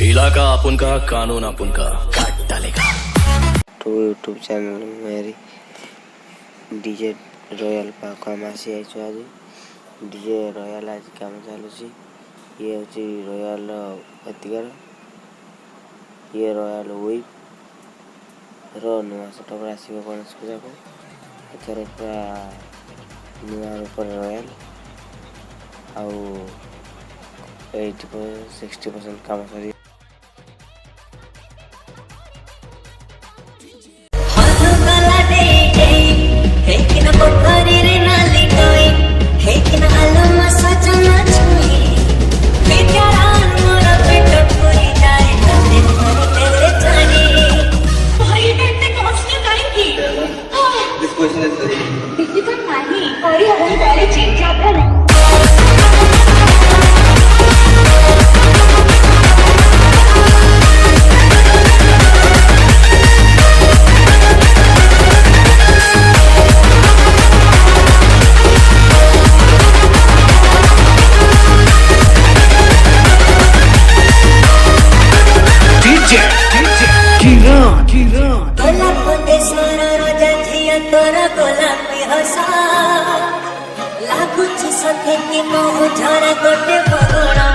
इलाका अपन का, कानून अपन का, काट डालेगा। तो यूट्यूब चैनल मेरी डीजे रॉयल काम आसी आज डीजे रॉयल आज कम चलुची। ये हूँ रॉयल प्रतिकार, ये रॉयल व्हिप नुआ सेटअप आसो गणेश पूजा को। एथर पूरा नुआ रूप रॉयल आउ 60% काम सरी लागुची सखे कि मोह झरा गोटे पगड़ा